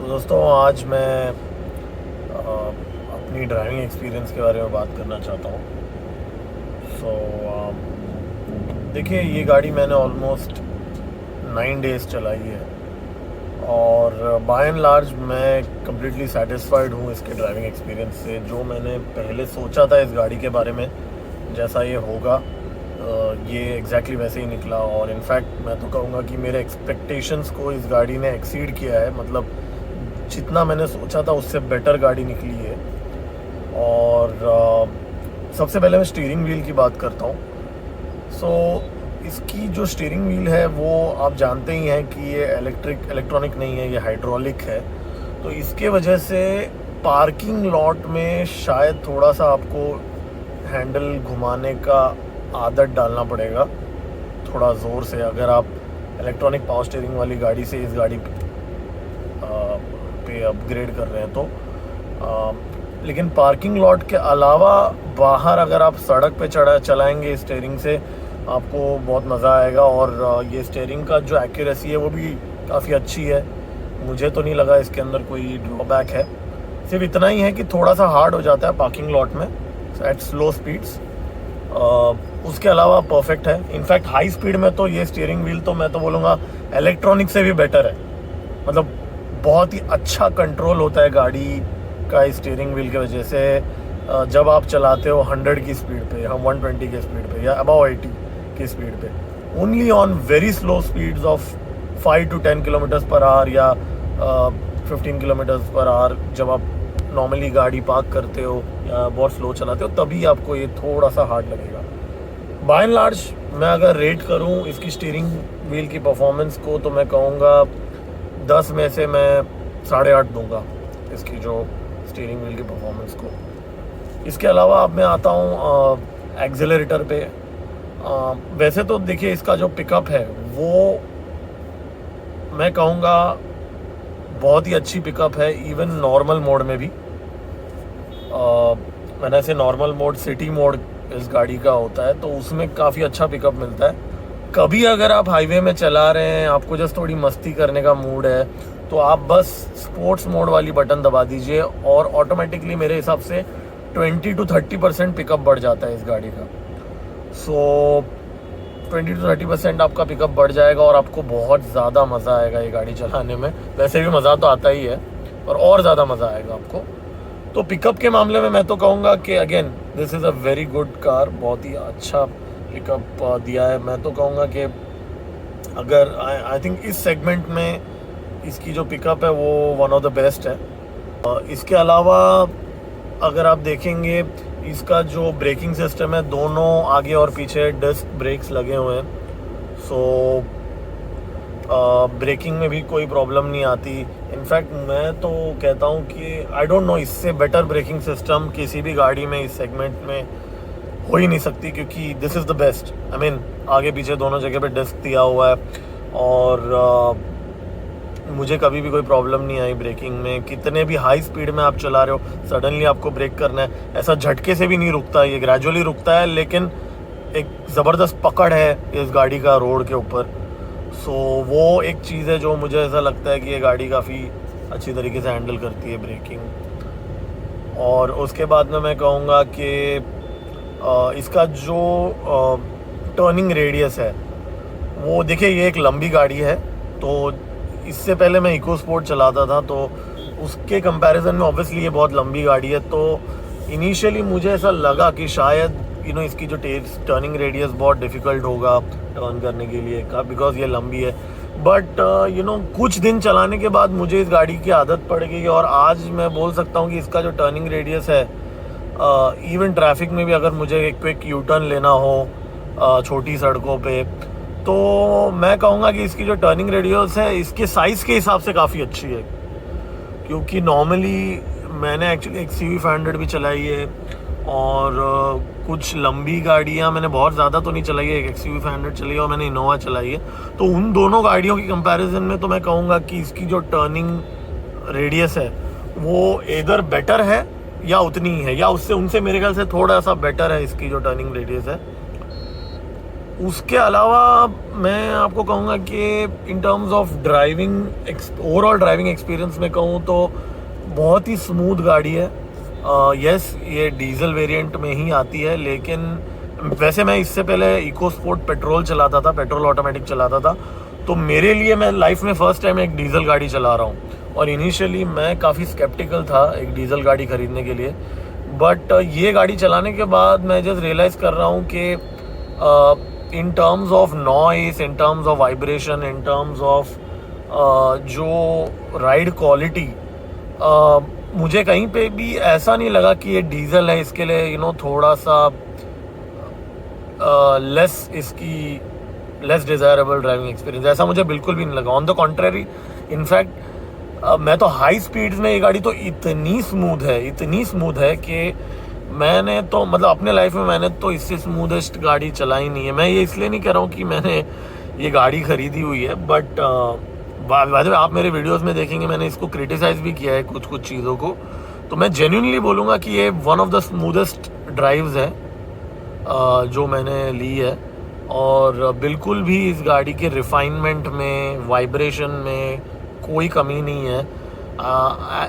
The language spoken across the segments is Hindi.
तो दोस्तों आज मैं अपनी ड्राइविंग एक्सपीरियंस के बारे में बात करना चाहता हूँ। सो देखिए, ये गाड़ी मैंने ऑलमोस्ट 9 डेज़ चलाई है और बाय एंड लार्ज मैं कम्प्लीटली सेटिस्फाइड हूँ इसके ड्राइविंग एक्सपीरियंस से। जो मैंने पहले सोचा था इस गाड़ी के बारे में, जैसा ये होगा ये एग्जैक्टली वैसे ही निकला। और इनफैक्ट मैं तो कहूँगा कि मेरे एक्सपेक्टेशंस को इस गाड़ी ने एक्सीड किया है। मतलब जितना मैंने सोचा था उससे बेटर गाड़ी निकली है। और सबसे पहले मैं स्टीयरिंग व्हील की बात करता हूँ। इसकी जो स्टीयरिंग व्हील है वो आप जानते ही हैं कि ये इलेक्ट्रॉनिक नहीं है, ये हाइड्रोलिक है। तो इसके वजह से पार्किंग लॉट में शायद थोड़ा सा आपको हैंडल घुमाने का आदत डालना पड़ेगा थोड़ा ज़ोर से, अगर आप इलेक्ट्रॉनिक पावर स्टीयरिंग वाली गाड़ी से इस गाड़ी पे अपग्रेड कर रहे हैं तो। लेकिन पार्किंग लॉट के अलावा बाहर अगर आप सड़क पे चलाएंगे स्टीयरिंग से, आपको बहुत मज़ा आएगा। और ये स्टीयरिंग का जो एक्यूरेसी है वो भी काफ़ी अच्छी है। मुझे तो नहीं लगा इसके अंदर कोई ड्रॉबैक है। सिर्फ इतना ही है कि थोड़ा सा हार्ड हो जाता है पार्किंग लॉट में एट स्लो स्पीड्स। उसके अलावा परफेक्ट है। इनफैक्ट हाई स्पीड में तो ये स्टीयरिंग व्हील तो मैं तो बोलूँगा इलेक्ट्रॉनिक से भी बेटर है। मतलब बहुत ही अच्छा कंट्रोल होता है गाड़ी का स्टीयरिंग व्हील की वजह से। जब आप चलाते हो 100 की स्पीड पे, हम 120 की स्पीड पे या अबाव 80 की स्पीड पे, only on very slow speeds of 5 to 10 kilometres per hour या 15 किलोमीटर्स पर आवर, जब आप नॉर्मली गाड़ी पार्क करते हो या बहुत स्लो चलाते हो, तभी आपको ये थोड़ा सा हार्ड लगेगा। बाय एंड लार्ज मैं अगर रेट करूँ इसकी स्टीयरिंग व्हील की परफॉर्मेंस को, तो मैं कहूँगा 10 में से मैं 8.5 दूंगा इसकी जो स्टीयरिंग व्हील की परफॉर्मेंस को। इसके अलावा अब मैं आता हूँ एक्सेलरेटर पे। वैसे तो देखिए, इसका जो पिकअप है वो मैं कहूँगा बहुत ही अच्छी पिकअप है, इवन नॉर्मल मोड में भी। मैंने ऐसे नॉर्मल मोड, सिटी मोड इस गाड़ी का होता है, तो उसमें काफ़ी अच्छा पिकअप मिलता है। कभी अगर आप हाईवे में चला रहे हैं, आपको जस्ट थोड़ी मस्ती करने का मूड है, तो आप बस स्पोर्ट्स मोड वाली बटन दबा दीजिए और ऑटोमेटिकली मेरे हिसाब से 20 to 30% पिकअप बढ़ जाता है इस गाड़ी का। 20 to 30% आपका पिकअप बढ़ जाएगा और आपको बहुत ज़्यादा मज़ा आएगा ये गाड़ी चलाने में। वैसे भी मज़ा तो आता ही है, और ज़्यादा मज़ा आएगा आपको। तो पिकअप के मामले में मैं तो कहूँगा कि again this is a very good car. बहुत ही अच्छा पिकअप दिया है। मैं तो कहूँगा कि अगर आई थिंक इस सेगमेंट में इसकी जो पिकअप है वो वन ऑफ द बेस्ट है। इसके अलावा अगर आप देखेंगे, इसका जो ब्रेकिंग सिस्टम है, दोनों आगे और पीछे डिस्क ब्रेक्स लगे हुए हैं। ब्रेकिंग में भी कोई प्रॉब्लम नहीं आती। इनफैक्ट मैं तो कहता हूँ कि आई डोंट नो, इससे बेटर ब्रेकिंग सिस्टम किसी भी गाड़ी में इस सेगमेंट में हो ही नहीं सकती, क्योंकि this is the best. I mean आगे पीछे दोनों जगह पे डिस्क दिया हुआ है और मुझे कभी भी कोई प्रॉब्लम नहीं आई ब्रेकिंग में। कितने भी हाई स्पीड में आप चला रहे हो, सडनली आपको ब्रेक करना है, ऐसा झटके से भी नहीं रुकता, ये ग्रेजुअली रुकता है, लेकिन एक ज़बरदस्त पकड़ है इस गाड़ी का रोड के ऊपर। वो एक चीज़ है जो मुझे ऐसा लगता है कि ये गाड़ी काफ़ी अच्छी तरीके से हैंडल करती है ब्रेकिंग। और उसके बाद में मैं कहूँगा कि इसका जो टर्निंग रेडियस है वो, देखिए ये एक लंबी गाड़ी है। तो इससे पहले मैं इको स्पोर्ट चलाता था, तो उसके कंपैरिजन में ऑब्वियसली ये बहुत लंबी गाड़ी है। तो इनिशियली मुझे ऐसा लगा कि शायद इसकी जो टर्निंग रेडियस बहुत डिफ़िकल्ट होगा टर्न करने के लिए का, बिकॉज ये लंबी है। बट कुछ दिन चलाने के बाद मुझे इस गाड़ी की आदत पड़ गई और आज मैं बोल सकता हूँ कि इसका जो टर्निंग रेडियस है, इवन ट्रैफिक में भी अगर मुझे एक क्विक यू टर्न लेना हो छोटी सड़कों पे, तो मैं कहूँगा कि इसकी जो टर्निंग रेडियस है इसके साइज़ के हिसाब से काफ़ी अच्छी है। क्योंकि नॉर्मली मैंने एक्चुअली XUV500 भी चलाई है और कुछ लंबी गाड़ियाँ मैंने बहुत ज़्यादा तो नहीं चलाई है। एक XUV500 चलाई है और मैंने इनोवा चलाई है। तो उन दोनों गाड़ियों की कंपैरिजन में तो मैं कहूँगा कि इसकी जो टर्निंग रेडियस है वो इधर बेटर है या उतनी ही है, या उससे उनसे मेरे ख्याल से थोड़ा सा बेटर है इसकी जो टर्निंग रेडियस है। उसके अलावा मैं आपको कहूँगा कि in terms of driving overall driving experience में कहूँ तो बहुत ही स्मूथ गाड़ी है। यस, ये डीजल वेरिएंट में ही आती है, लेकिन वैसे मैं इससे पहले इको स्पोर्ट पेट्रोल चलाता था, पेट्रोल ऑटोमेटिक चलाता था, तो मेरे लिए मैं लाइफ में फ़र्स्ट टाइम एक डीजल गाड़ी चला रहा हूँ। और इनिशियली मैं काफ़ी स्केप्टिकल था एक डीजल गाड़ी ख़रीदने के लिए, बट ये गाड़ी चलाने के बाद मैं जस्ट रियलाइज़ कर रहा हूँ कि in terms of noise, in terms of vibration, in terms of जो राइड क्वालिटी, मुझे कहीं पे भी ऐसा नहीं लगा कि ये डीजल है, इसके लिए थोड़ा सा लेस डिज़ायरेबल ड्राइविंग एक्सपीरियंस, ऐसा मुझे बिल्कुल भी नहीं लगा। ऑन द कॉन्ट्रेरी, इनफैक्ट मैं तो हाई स्पीड्स में ये गाड़ी तो इतनी स्मूथ है कि मैंने तो मतलब अपने लाइफ में मैंने तो इससे स्मूदेस्ट गाड़ी चलाई नहीं है। मैं ये इसलिए नहीं कह रहा हूँ कि मैंने ये गाड़ी ख़रीदी हुई है, बट बाद में आप मेरे वीडियोस में देखेंगे मैंने इसको क्रिटिसाइज़ भी किया है कुछ चीज़ों को, तो मैं जेन्युइनली बोलूँगा कि ये one of the smoothest drives है जो मैंने ली है। और बिल्कुल भी इस गाड़ी के रिफाइनमेंट में, वाइब्रेशन में कोई कमी नहीं है।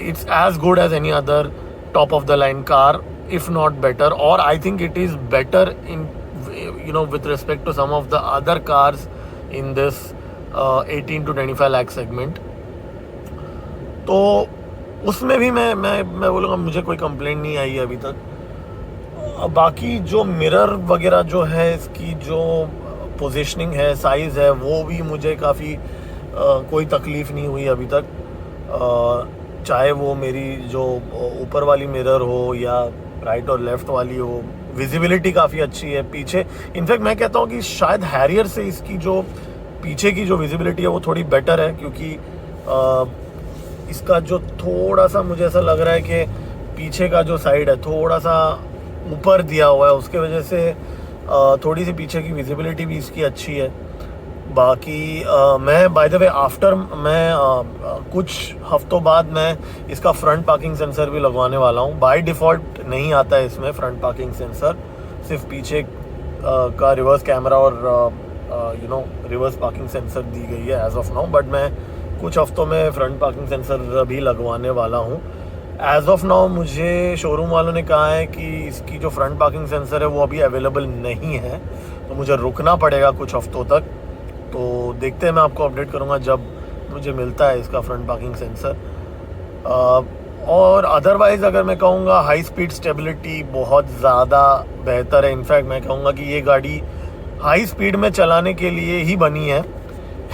It's as good as any other top of the line car, if not better, और I think it is better in with respect to some of the other cars in this 18 to 25 lakh segment। तो उसमें भी मैं बोलूँगा मुझे कोई कंप्लेंट नहीं आई अभी तक। बाकी जो मिरर वगैरह जो है, इसकी जो पोजीशनिंग है, साइज़ है, वो भी मुझे काफ़ी कोई तकलीफ़ नहीं हुई अभी तक। चाहे वो मेरी जो ऊपर वाली मिरर हो या राइट और लेफ़्ट वाली हो, विजिबिलिटी काफ़ी अच्छी है पीछे। इनफैक्ट मैं कहता हूँ कि शायद हैरियर से इसकी जो पीछे की जो विजिबिलिटी है वो थोड़ी बेटर है, क्योंकि इसका जो थोड़ा सा मुझे ऐसा लग रहा है कि पीछे का जो साइड है थोड़ा सा ऊपर दिया हुआ है, उसके वजह से थोड़ी सी पीछे की विजिबिलिटी भी इसकी अच्छी है। बाकी मैं बाय द वे कुछ हफ्तों बाद मैं इसका फ्रंट पार्किंग सेंसर भी लगवाने वाला हूँ। बाय डिफ़ॉल्ट नहीं आता है इसमें फ्रंट पार्किंग सेंसर, सिर्फ पीछे का रिवर्स कैमरा और रिवर्स पार्किंग सेंसर दी गई है एज ऑफ नाउ, बट मैं कुछ हफ्तों में फ्रंट पार्किंग सेंसर भी लगवाने वाला हूँ। एज ऑफ नाउ मुझे शोरूम वालों ने कहा है कि इसकी जो फ्रंट पार्किंग सेंसर है वो अभी अवेलेबल नहीं है, तो मुझे रुकना पड़ेगा कुछ हफ्तों तक। तो देखते हैं, मैं आपको अपडेट करूंगा जब मुझे मिलता है इसका फ्रंट पार्किंग सेंसर। और अदरवाइज़ अगर मैं कहूँगा हाई स्पीड स्टेबिलिटी बहुत ज़्यादा बेहतर है। इनफैक्ट मैं कहूँगा कि ये गाड़ी हाई स्पीड में चलाने के लिए ही बनी है।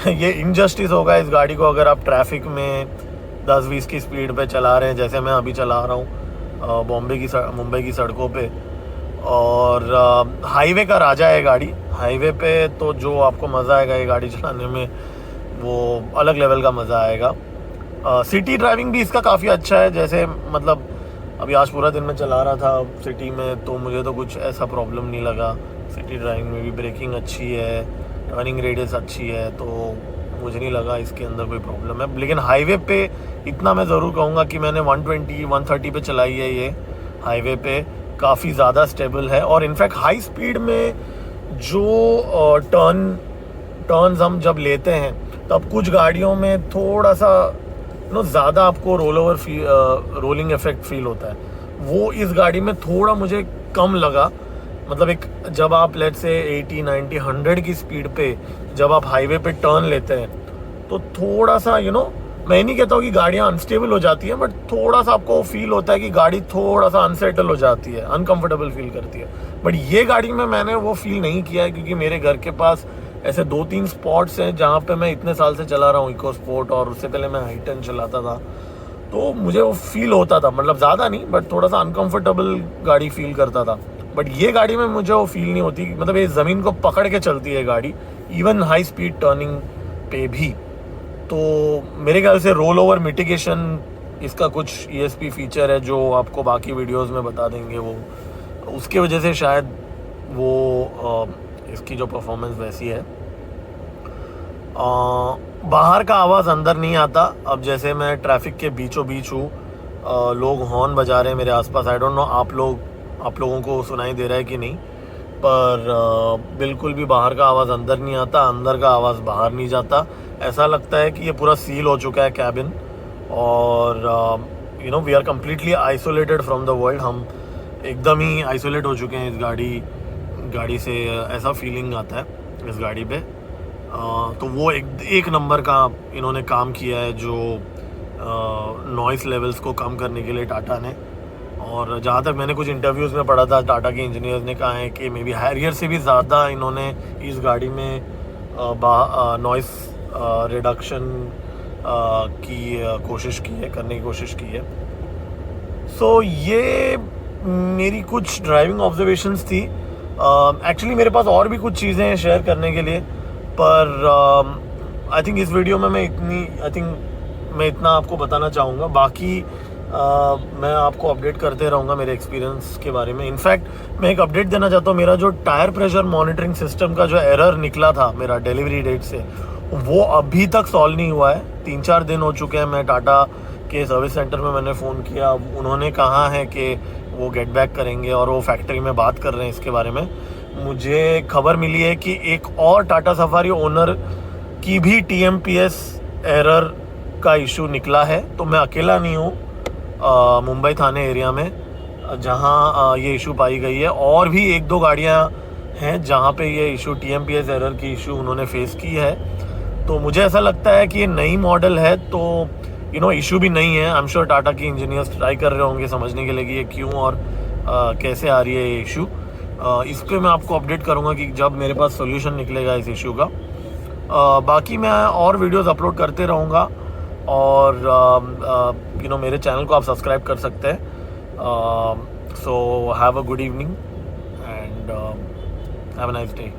ये इनजस्टिस होगा इस गाड़ी को अगर आप ट्रैफिक में 10-20 की स्पीड पे चला रहे हैं, जैसे मैं अभी चला रहा हूँ मुंबई की सड़कों पे। और हाईवे का राजा है गाड़ी। हाईवे पे तो जो आपको मज़ा आएगा ये गाड़ी चलाने में, वो अलग लेवल का मज़ा आएगा। सिटी ड्राइविंग भी इसका काफ़ी अच्छा है। जैसे मतलब अभी आज पूरा दिन मैं चला रहा था सिटी में, तो मुझे तो कुछ ऐसा प्रॉब्लम नहीं लगा। सिटी ड्राइविंग में भी ब्रेकिंग अच्छी है, टर्निंग रेडियस अच्छी है, तो मुझे नहीं लगा इसके अंदर कोई प्रॉब्लम है। लेकिन हाईवे पे इतना मैं ज़रूर कहूँगा कि मैंने 120-130 पे चलाई है ये हाईवे पे, काफ़ी ज़्यादा स्टेबल है। और इनफैक्ट हाई स्पीड में जो टर्न्स हम जब लेते हैं तब कुछ गाड़ियों में थोड़ा सा ज़्यादा आपको रोलिंग इफेक्ट फील होता है, वो इस गाड़ी में थोड़ा मुझे कम लगा। मतलब एक जब आप लेट्स से 80, 90, 100 की स्पीड पे जब आप हाईवे पे टर्न लेते हैं तो थोड़ा सा मैं नहीं कहता हूँ कि गाड़ियाँ अनस्टेबल हो जाती हैं, बट थोड़ा सा आपको फील होता है कि गाड़ी थोड़ा सा अनसेटल हो जाती है, अनकंफर्टेबल फील करती है। बट ये गाड़ी में मैंने वो फील नहीं किया है, क्योंकि मेरे घर के पास ऐसे 2-3 स्पॉट्स हैं जहाँ पे मैं इतने साल से चला रहा हूँ इको स्पोर्ट, और उससे पहले मैं I10 चलाता था, तो मुझे वो फील होता था। मतलब ज़्यादा नहीं, बट थोड़ा सा अनकंफर्टेबल गाड़ी फील करता था। बट ये गाड़ी में मुझे वो फील नहीं होती। मतलब ये ज़मीन को पकड़ के चलती है गाड़ी, इवन हाई स्पीड टर्निंग पे भी। तो मेरे ख्याल से रोल ओवर मिटिगेशन इसका कुछ ESP फीचर है जो आपको बाकी वीडियोस में बता देंगे, वो उसके वजह से शायद वो इसकी जो परफॉर्मेंस वैसी है। बाहर का आवाज़ अंदर नहीं आता। अब जैसे मैं ट्रैफिक के बीचों बीच हूँ, लोग हॉर्न बजा रहे हैं मेरे आसपास। आई डोंट नो आप लोगों को सुनाई दे रहा है कि नहीं, पर बिल्कुल भी बाहर का आवाज़ अंदर नहीं आता, अंदर का आवाज़ बाहर नहीं जाता। ऐसा लगता है कि ये पूरा सील हो चुका है कैबिन, और you know we are completely isolated from the world. हम एकदम ही आइसोलेट हो चुके हैं इस गाड़ी से, ऐसा फीलिंग आता है इस गाड़ी पे। तो वो एक नंबर का इन्होंने काम किया है जो नॉइस लेवल्स को कम करने के लिए टाटा ने। और जहाँ तक मैंने कुछ इंटरव्यूज़ में पढ़ा था, टाटा के इंजीनियर्स ने कहा है कि मे बी हैरियर से भी ज़्यादा इन्होंने इस गाड़ी में नॉइस रिडक्शन की कोशिश की है, करने की कोशिश की है। सो ये मेरी कुछ ड्राइविंग ऑब्जर्वेशंस थी। एक्चुअली मेरे पास और भी कुछ चीज़ें हैं शेयर करने के लिए, पर आई थिंक इस वीडियो में मैं इतना आपको बताना चाहूँगा। बाकी मैं आपको अपडेट करते रहूँगा मेरे एक्सपीरियंस के बारे में। इनफैक्ट मैं एक अपडेट देना चाहता हूँ, मेरा जो टायर प्रेशर मॉनिटरिंग सिस्टम का जो एरर निकला था मेरा डिलीवरी डेट से, वो अभी तक सॉल्व नहीं हुआ है। 3-4 दिन हो चुके हैं। मैं टाटा के सर्विस सेंटर में मैंने फ़ोन किया, उन्होंने कहा है कि वो गेट बैक करेंगे और वो फैक्ट्री में बात कर रहे हैं इसके बारे में। मुझे खबर मिली है कि एक और टाटा सफारी ओनर की भी TMPS एरर का इशू निकला है। तो मैं अकेला नहीं हूँ मुंबई थाने एरिया में जहाँ ये इशू पाई गई है, और भी 1-2 गाड़ियाँ हैं जहाँ पे ये इशू TMPS एरर की इशू उन्होंने फेस की है। तो मुझे ऐसा लगता है कि ये नई मॉडल है, तो इशू भी नहीं है। आई एम श्योर टाटा की इंजीनियर्स ट्राई कर रहे होंगे समझने के लिए कि ये क्यों और कैसे आ रही है ये इशू। इस पर मैं आपको अपडेट करूँगा कि जब मेरे पास सोल्यूशन निकलेगा इस इशू का। बाकी मैं और वीडियोस अपलोड करते रहूँगा, और मेरे चैनल को आप सब्सक्राइब कर सकते हैं। So have a good evening and have a nice day.